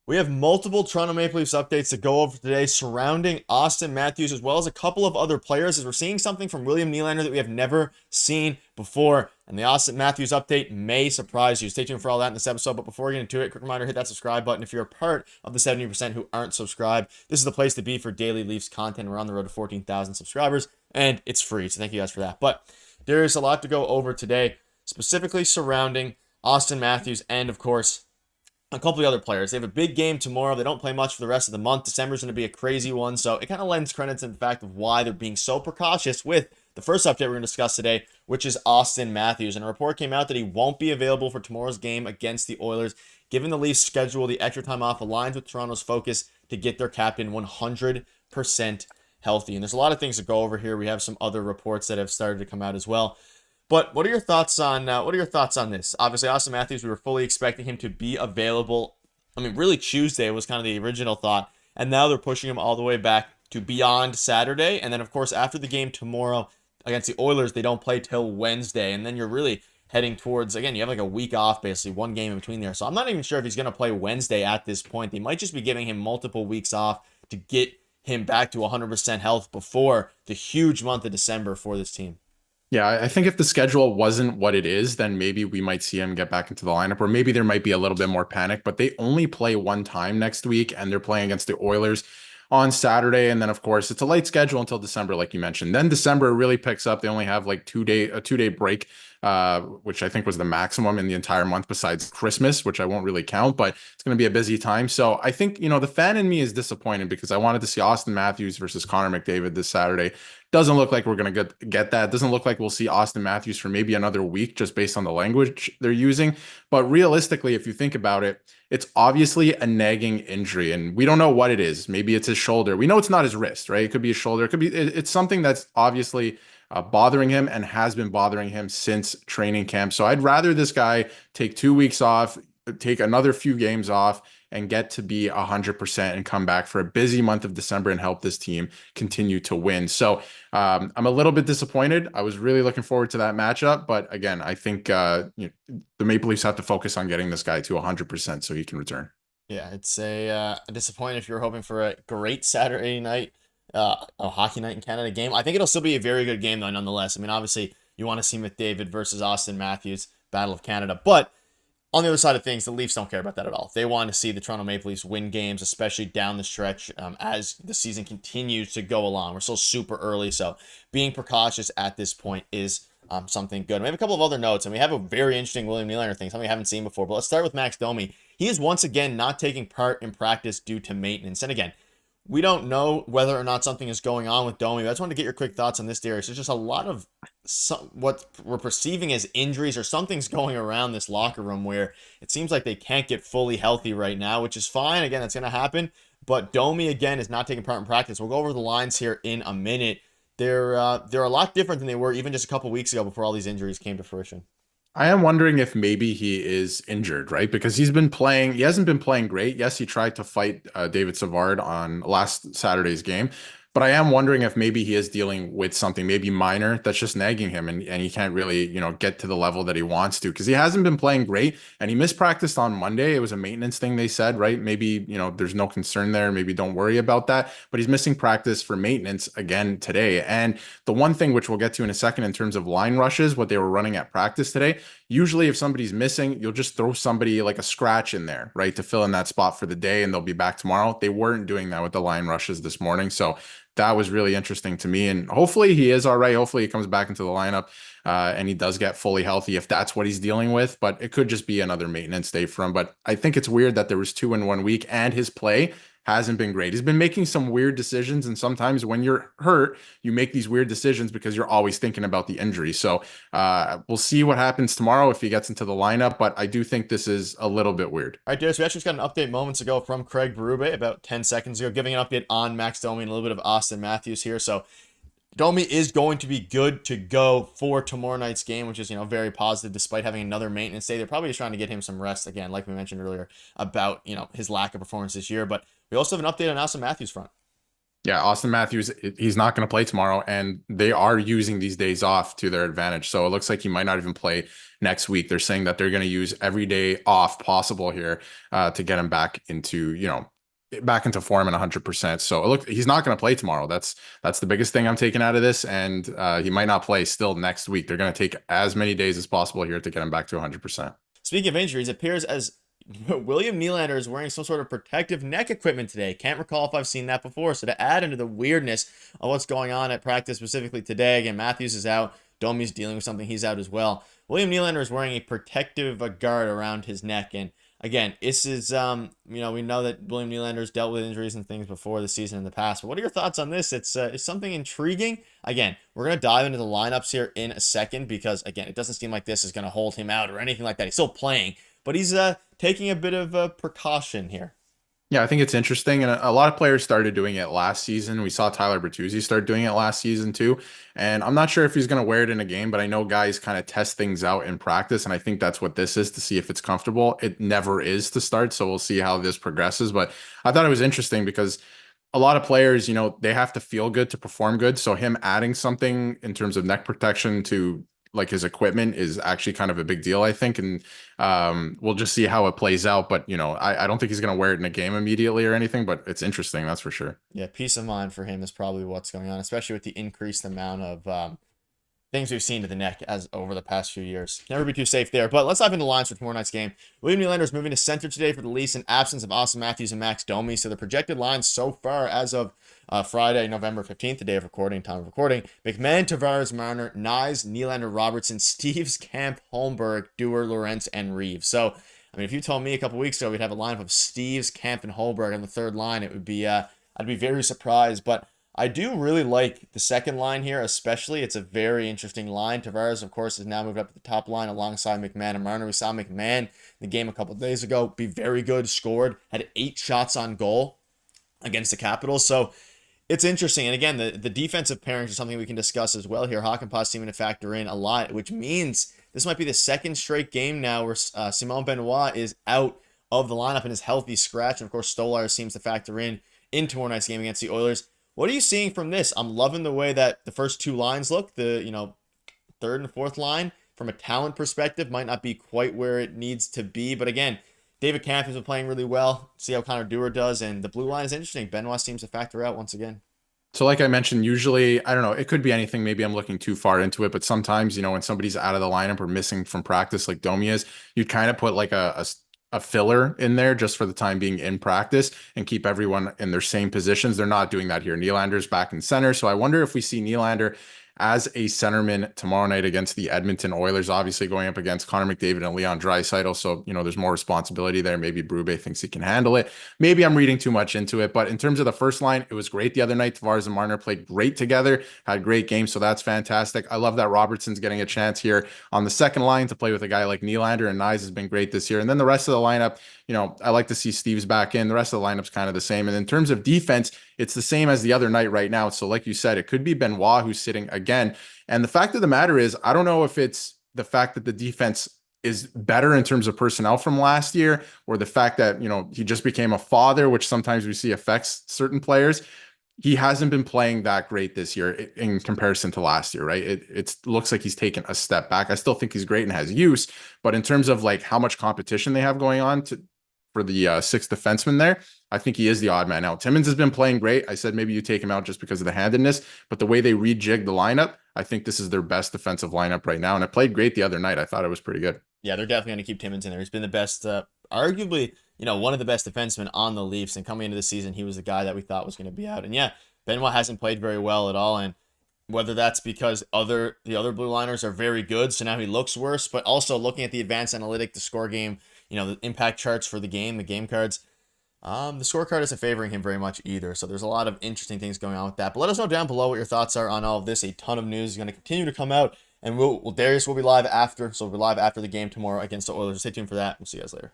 We have multiple Toronto Maple Leafs updates to go over today surrounding Austin Matthews as well as a couple of other players as we're seeing something from William Nylander that we have never seen before. And the Austin Matthews update may surprise you. Stay tuned for all that in this episode. But before we get into it, quick reminder, hit that subscribe button if you're a part of the 70% who aren't subscribed. This is the place to be for daily Leafs content. We're on the road to 14,000 subscribers and it's free. So thank you guys for that. But there's a lot to go over today, specifically surrounding Austin Matthews and, of course, a couple of other players. They have a big game tomorrow. They don't play much for the rest of the month. December's going to be a crazy one, so it kind of lends credence to the fact of why they're being so precautious with the first update we're going to discuss today, which is Austin Matthews. And a report came out that he won't be available for tomorrow's game against the Oilers. Given the Leafs' schedule, the extra time off aligns with Toronto's focus to get their captain 100% healthy. And there's a lot of things to go over here. We have some other reports that have started to come out as well. But what are your thoughts on this? Obviously, Austin Matthews, we were fully expecting him to be available. I mean, really Tuesday was kind of the original thought, and now they're pushing him all the way back to beyond Saturday. And then, of course, after the game tomorrow against the Oilers, they don't play till Wednesday, and then you're really heading towards, again, you have like a week off, basically one game in between there. So I'm not even sure if he's going to play Wednesday at this point. They might just be giving him multiple weeks off to get him back to 100% health before the huge month of December for this team. Yeah, I think if the schedule wasn't what it is, then maybe we might see him get back into the lineup, or maybe there might be a little bit more panic, but they only play one time next week, and they're playing against the Oilers on Saturday. And then, of course, it's a late schedule until December, like you mentioned. Then December really picks up. They only have like a 2 day break, which I think was the maximum in the entire month besides Christmas, which I won't really count, but it's going to be a busy time. So I think, the fan in me is disappointed because I wanted to see Austin Matthews versus Connor McDavid this Saturday. Doesn't look like we're going to get that. Doesn't look like we'll see Austin Matthews for maybe another week just based on the language they're using. But realistically, if you think about it, it's obviously a nagging injury and we don't know what it is. Maybe it's his shoulder. We know it's not his wrist, right? It could be his shoulder. It could be, it's something that's obviously bothering him and has been bothering him since training camp. So I'd rather this guy take 2 weeks off, take another few games off and get to be 100% and come back for a busy month of December and help this team continue to win. So I'm a little bit disappointed. I was really looking forward to that matchup. But again, I think the Maple Leafs have to focus on getting this guy to 100% so he can return. Yeah, it's a disappointment if you're hoping for a great Saturday night, a hockey night in Canada game. I think it'll still be a very good game, though, nonetheless. I mean, obviously, you want to see McDavid versus Austin Matthews, Battle of Canada. But on the other side of things, the Leafs don't care about that at all. They want to see the Toronto Maple Leafs win games, especially down the stretch as the season continues to go along. We're still super early, so being precautious at this point is something good. We have a couple of other notes, and we have a very interesting William Nylander thing, something we haven't seen before. But let's start with Max Domi. He is once again not taking part in practice due to maintenance. And again, we don't know whether or not something is going on with Domi. But I just wanted to get your quick thoughts on this, Darius. There's just a lot of what we're perceiving as injuries or something's going around this locker room where it seems like they can't get fully healthy right now, which is fine. Again, that's going to happen. But Domi, again, is not taking part in practice. We'll go over the lines here in a minute. They're a lot different than they were even just a couple weeks ago before all these injuries came to fruition. I am wondering if maybe he is injured, right? Because he hasn't been playing great. Yes, he tried to fight David Savard on last Saturday's game, but I am wondering if maybe he is dealing with something maybe minor that's just nagging him and he can't really, get to the level that he wants to because he hasn't been playing great and he missed practice on Monday. It was a maintenance thing, they said, right? Maybe, there's no concern there. Maybe don't worry about that, but he's missing practice for maintenance again today. And the one thing which we'll get to in a second in terms of line rushes, what they were running at practice today, usually if somebody's missing, you'll just throw somebody like a scratch in there, right? To fill in that spot for the day and they'll be back tomorrow. They weren't doing that with the line rushes this morning. So that was really interesting to me. And hopefully he is all right. Hopefully he comes back into the lineup and he does get fully healthy if that's what he's dealing with. But it could just be another maintenance day for him. But I think it's weird that there was 2 in 1 week and his play hasn't been great. He's been making some weird decisions. And sometimes when you're hurt, you make these weird decisions because you're always thinking about the injury. So we'll see what happens tomorrow if he gets into the lineup. But I do think this is a little bit weird. All right, Darius, we actually just got an update moments ago from Craig Berube about 10 seconds ago, giving an update on Max Domi and a little bit of Austin Matthews here. So Domi is going to be good to go for tomorrow night's game, which is, very positive despite having another maintenance day. They're probably just trying to get him some rest again, like we mentioned earlier about, his lack of performance this year. But we also have an update on Austin Matthews front. Yeah, Austin Matthews, he's not going to play tomorrow, and they are using these days off to their advantage. So it looks like he might not even play next week. They're saying that they're going to use every day off possible here to get him back into, back into form and 100%. So look, he's not going to play tomorrow. That's the biggest thing I'm taking out of this, and he might not play still next week. They're going to take as many days as possible here to get him back to 100%. Speaking of injuries, it appears as William Nylander is wearing some sort of protective neck equipment today. Can't recall if I've seen that before. So to add into the weirdness of what's going on at practice specifically today, again, Matthews is out. Domi's dealing with something. He's out as well. William Nylander is wearing a protective guard around his neck. And again, this is, we know that William Nylander's dealt with injuries and things before the season in the past. But what are your thoughts on this? It's something intriguing. Again, we're going to dive into the lineups here in a second because, again, it doesn't seem like this is going to hold him out or anything like that. He's still playing, but he's taking a bit of a precaution here. Yeah, I think it's interesting. And a lot of players started doing it last season. We saw Tyler Bertuzzi start doing it last season too. And I'm not sure if he's going to wear it in a game, but I know guys kind of test things out in practice. And I think that's what this is, to see if it's comfortable. It never is to start. So we'll see how this progresses. But I thought it was interesting because a lot of players, they have to feel good to perform good. So him adding something in terms of neck protection to like his equipment is actually kind of a big deal, I think. And we'll just see how it plays out. But, I don't think he's going to wear it in a game immediately or anything, but it's interesting. That's for sure. Yeah, peace of mind for him is probably what's going on, especially with the increased amount of things we've seen to the neck as over the past few years. Never be too safe there. But let's dive into the lines for tomorrow night's game. William Nylander is moving to center today for the Leafs in absence of Austin Matthews and Max Domi. So the projected lines so far as of Friday, November 15th, the day of recording, time of recording: McMahon, Tavares, Marner, Nyes, Nylander, Robertson, Steves, Camp, Holmberg, Dewar, Lorentz, and Reeves. So, I mean, if you told me a couple weeks ago we'd have a lineup of Steves, Camp, and Holmberg on the third line, it would be I'd be very surprised. But I do really like the second line here, especially. It's a very interesting line. Tavares, of course, has now moved up to the top line alongside McMahon and Marner. We saw McMahon in the game a couple of days ago be very good, scored, had 8 shots on goal against the Capitals. So it's interesting. And again, the defensive pairings are something we can discuss as well here. Hakanpää seeming to factor in a lot, which means this might be the second straight game now where Simon Benoit is out of the lineup and is healthy scratch. And of course, Stolar seems to factor in tomorrow night's game against the Oilers. What are you seeing from this? I'm loving the way that the first two lines look. The third and fourth line, from a talent perspective, might not be quite where it needs to be. But again, David Kampf has been playing really well. See how Connor Dewar does. And the blue line is interesting. Benoit seems to factor out once again. So like I mentioned, usually, I don't know, it could be anything. Maybe I'm looking too far into it, but sometimes, when somebody's out of the lineup or missing from practice like Domi is, you kind of put like a filler in there just for the time being in practice and keep everyone in their same positions. They're not doing that here. Nylander's back in center. So I wonder if we see Nylander as a centerman tomorrow night against the Edmonton Oilers, obviously going up against Connor McDavid and Leon Draisaitl. So, there's more responsibility there. Maybe Berube thinks he can handle it. Maybe I'm reading too much into it, but in terms of the first line, it was great the other night. Tavares and Marner played great together, had great games. So that's fantastic. I love that Robertson's getting a chance here on the second line to play with a guy like Nylander, and Nyes has been great this year. And then the rest of the lineup, I like to see Steves back in. The rest of the lineup's kind of the same. And in terms of defense, it's the same as the other night right now. So like you said, it could be Benoit who's sitting again. And the fact of the matter is, I don't know if it's the fact that the defense is better in terms of personnel from last year, or the fact that, he just became a father, which sometimes we see affects certain players. He hasn't been playing that great this year in comparison to last year, right? It looks like he's taken a step back. I still think he's great and has use, but in terms of like how much competition they have going on for the sixth defenseman there, I think he is the odd man out. Timmins has been playing great. I said maybe you take him out just because of the handedness, but the way they rejigged the lineup, I think this is their best defensive lineup right now. And it played great the other night. I thought it was pretty good. Yeah, they're definitely going to keep Timmins in there. He's been the best, arguably, one of the best defensemen on the Leafs. And coming into the season, he was the guy that we thought was going to be out. And yeah, Benoit hasn't played very well at all. And whether that's because the other blue liners are very good, so now he looks worse, but also looking at the advanced analytic, the score game, the impact charts for the game cards, the scorecard isn't favoring him very much either. So there's a lot of interesting things going on with that. But let us know down below what your thoughts are on all of this. A ton of news is going to continue to come out, and Darius will be live after. So we'll be live after the game tomorrow against the Oilers. Stay tuned for that. We'll see you guys later.